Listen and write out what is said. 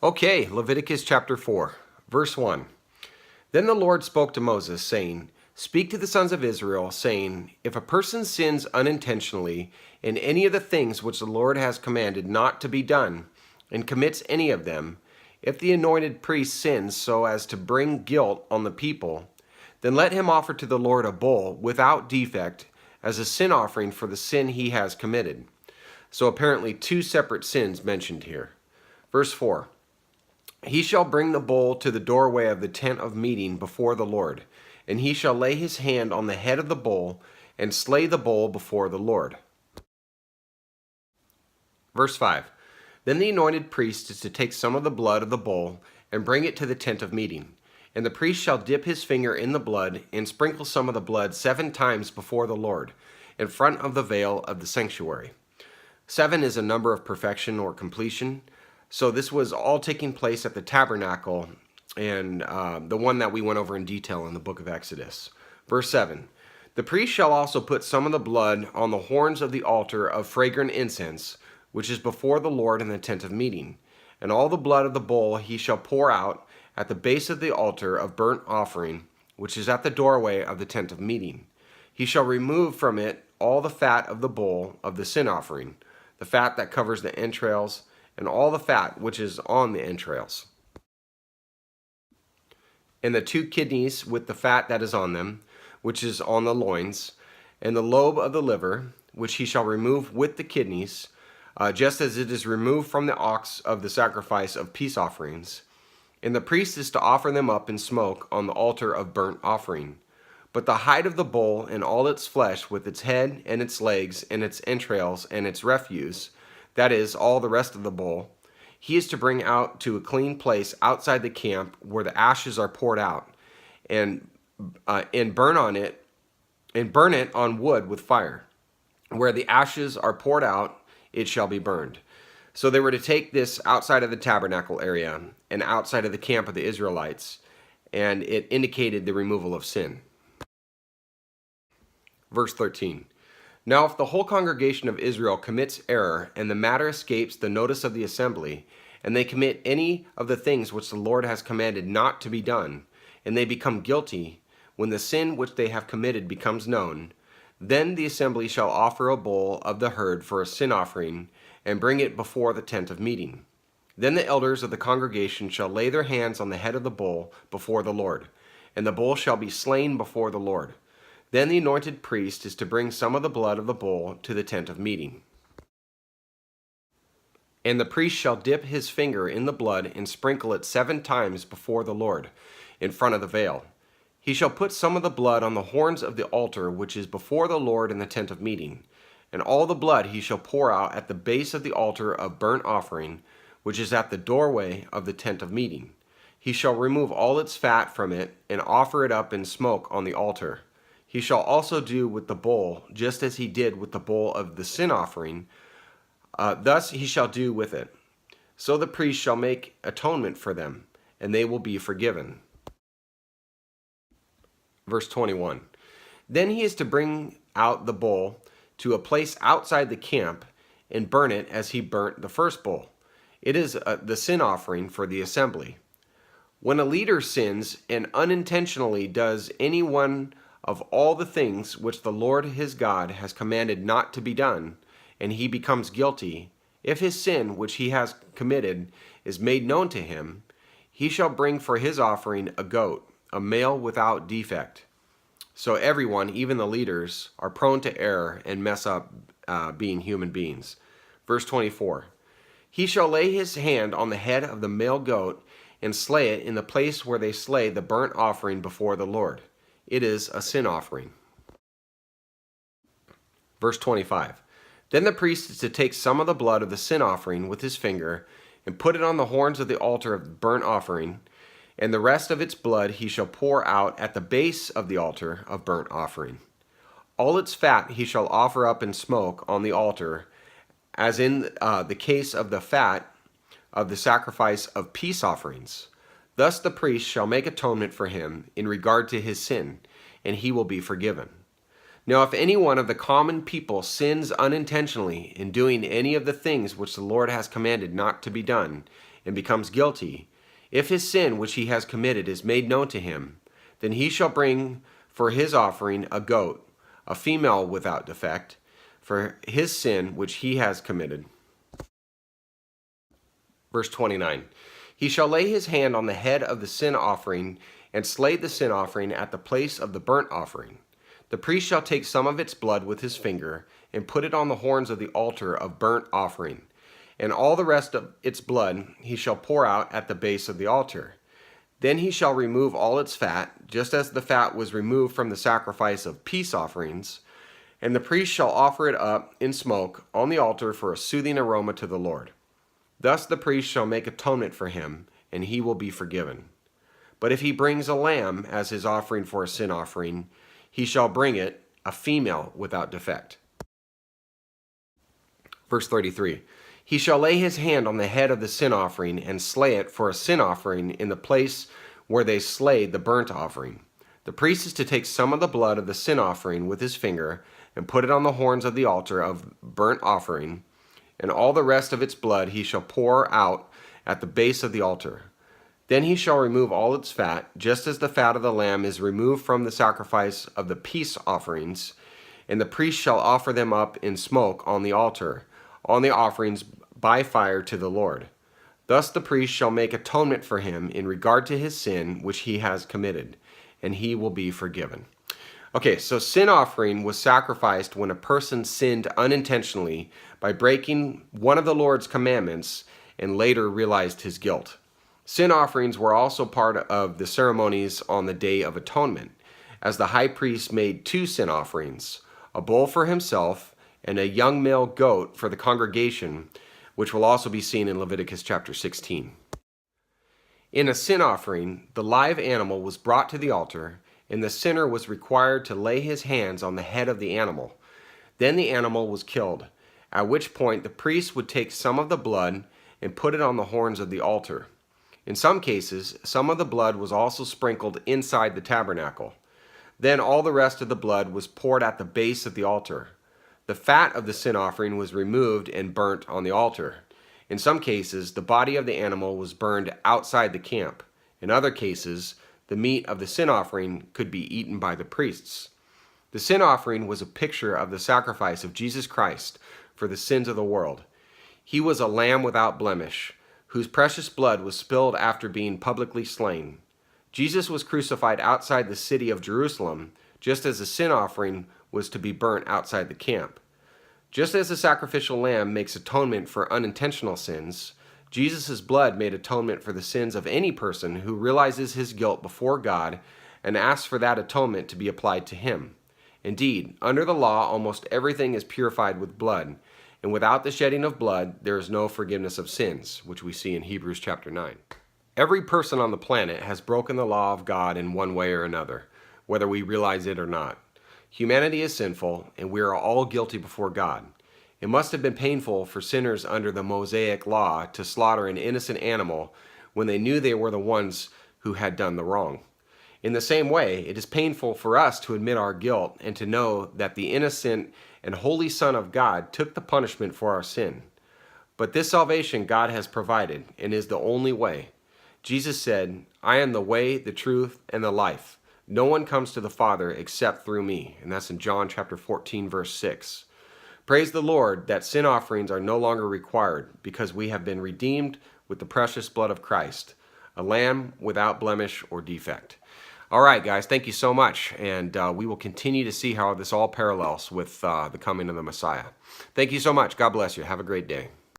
Okay, Leviticus chapter 4, verse 1. Then the Lord spoke to Moses, saying, Speak to the sons of Israel, saying, If a person sins unintentionally in any of the things which the Lord has commanded not to be done, and commits any of them, if the anointed priest sins so as to bring guilt on the people, then let him offer to the Lord a bull without defect as a sin offering for the sin he has committed. So apparently two separate sins mentioned here. Verse 4. He shall bring the bull to the doorway of the tent of meeting before the Lord, and he shall lay his hand on the head of the bull, and slay the bull before the Lord. Verse 5. Then the anointed priest is to take some of the blood of the bull, and bring it to the tent of meeting. And the priest shall dip his finger in the blood, and sprinkle some of the blood 7 times before the Lord, in front of the veil of the sanctuary. 7 is a number of perfection or completion. So this was all taking place at the tabernacle, and the one that we went over in detail in the book of Exodus. Verse 7. The priest shall also put some of the blood on the horns of the altar of fragrant incense, which is before the Lord in the tent of meeting. And all the blood of the bull he shall pour out at the base of the altar of burnt offering, which is at the doorway of the tent of meeting. He shall remove from it all the fat of the bull of the sin offering, the fat that covers the entrails, and all the fat which is on the entrails, and the 2 kidneys with the fat that is on them, which is on the loins, and the lobe of the liver, which he shall remove with the kidneys, just as it is removed from the ox of the sacrifice of peace offerings. And the priest is to offer them up in smoke on the altar of burnt offering. But the hide of the bull and all its flesh, with its head and its legs and its entrails and its refuse, that is, all the rest of the bull, he is to bring out to a clean place outside the camp where the ashes are poured out, and burn it on wood with fire. Where the ashes are poured out, it shall be burned. So they were to take this outside of the tabernacle area and outside of the camp of the Israelites, and it indicated the removal of sin. Verse 13. Now if the whole congregation of Israel commits error, and the matter escapes the notice of the assembly, and they commit any of the things which the Lord has commanded not to be done, and they become guilty, when the sin which they have committed becomes known, then the assembly shall offer a bull of the herd for a sin offering, and bring it before the tent of meeting. Then the elders of the congregation shall lay their hands on the head of the bull before the Lord, and the bull shall be slain before the Lord. Then the anointed priest is to bring some of the blood of the bull to the tent of meeting. And the priest shall dip his finger in the blood and sprinkle it 7 times before the Lord, in front of the veil. He shall put some of the blood on the horns of the altar which is before the Lord in the tent of meeting. And all the blood he shall pour out at the base of the altar of burnt offering, which is at the doorway of the tent of meeting. He shall remove all its fat from it, and offer it up in smoke on the altar. He shall also do with the bull, just as he did with the bull of the sin offering. Thus he shall do with it. So the priest shall make atonement for them, and they will be forgiven. Verse 21. Then he is to bring out the bull to a place outside the camp, and burn it as he burnt the first bull. It is the sin offering for the assembly. When a leader sins and unintentionally does any one of all the things which the Lord his God has commanded not to be done, and he becomes guilty, if his sin which he has committed is made known to him, he shall bring for his offering a goat, a male without defect. So everyone, even the leaders, are prone to error and mess up being human beings. Verse 24. He shall lay his hand on the head of the male goat and slay it in the place where they slay the burnt offering before the Lord. It is a sin offering. Verse 25. Then the priest is to take some of the blood of the sin offering with his finger and put it on the horns of the altar of the burnt offering, and the rest of its blood he shall pour out at the base of the altar of burnt offering. All its fat he shall offer up in smoke on the altar, as in the case of the fat of the sacrifice of peace offerings. Thus the priest shall make atonement for him in regard to his sin, and he will be forgiven. Now if any one of the common people sins unintentionally in doing any of the things which the Lord has commanded not to be done, and becomes guilty, if his sin which he has committed is made known to him, then he shall bring for his offering a goat, a female without defect, for his sin which he has committed. Verse 29. He shall lay his hand on the head of the sin offering and slay the sin offering at the place of the burnt offering. The priest shall take some of its blood with his finger and put it on the horns of the altar of burnt offering, and all the rest of its blood he shall pour out at the base of the altar. Then he shall remove all its fat, just as the fat was removed from the sacrifice of peace offerings, and the priest shall offer it up in smoke on the altar for a soothing aroma to the Lord. Thus the priest shall make atonement for him, and he will be forgiven. But if he brings a lamb as his offering for a sin offering, he shall bring it, a female without defect. Verse 33. He shall lay his hand on the head of the sin offering and slay it for a sin offering in the place where they slayed the burnt offering. The priest is to take some of the blood of the sin offering with his finger and put it on the horns of the altar of burnt offering, and all the rest of its blood he shall pour out at the base of the altar. Then he shall remove all its fat, just as the fat of the lamb is removed from the sacrifice of the peace offerings, and the priest shall offer them up in smoke on the altar, on the offerings by fire to the Lord. Thus the priest shall make atonement for him in regard to his sin which he has committed, and he will be forgiven. Okay, so sin offering was sacrificed when a person sinned unintentionally by breaking one of the Lord's commandments and later realized his guilt. Sin offerings were also part of the ceremonies on the Day of Atonement, as the high priest made 2 sin offerings, a bull for himself and a young male goat for the congregation, which will also be seen in Leviticus chapter 16. In a sin offering, the live animal was brought to the altar, and the sinner was required to lay his hands on the head of the animal. Then the animal was killed, at which point the priest would take some of the blood and put it on the horns of the altar. In some cases, some of the blood was also sprinkled inside the tabernacle. Then all the rest of the blood was poured at the base of the altar. The fat of the sin offering was removed and burnt on the altar. In some cases, the body of the animal was burned outside the camp. In other cases, the meat of the sin offering could be eaten by the priests. The sin offering was a picture of the sacrifice of Jesus Christ for the sins of the world. He was a lamb without blemish, whose precious blood was spilled after being publicly slain. Jesus was crucified outside the city of Jerusalem, just as the sin offering was to be burnt outside the camp. Just as the sacrificial lamb makes atonement for unintentional sins, Jesus' blood made atonement for the sins of any person who realizes his guilt before God and asks for that atonement to be applied to him. Indeed, under the law, almost everything is purified with blood, and without the shedding of blood, there is no forgiveness of sins, which we see in Hebrews chapter 9. Every person on the planet has broken the law of God in one way or another, whether we realize it or not. Humanity is sinful, and we are all guilty before God. It must have been painful for sinners under the Mosaic law to slaughter an innocent animal when they knew they were the ones who had done the wrong. In the same way, it is painful for us to admit our guilt and to know that the innocent and holy Son of God took the punishment for our sin. But this salvation God has provided and is the only way. Jesus said, "I am the way, the truth, and the life. No one comes to the Father except through me." And that's in John chapter 14, verse 6. Praise the Lord that sin offerings are no longer required because we have been redeemed with the precious blood of Christ, a lamb without blemish or defect. All right, guys, thank you so much, and we will continue to see how this all parallels with the coming of the Messiah. Thank you so much. God bless you. Have a great day.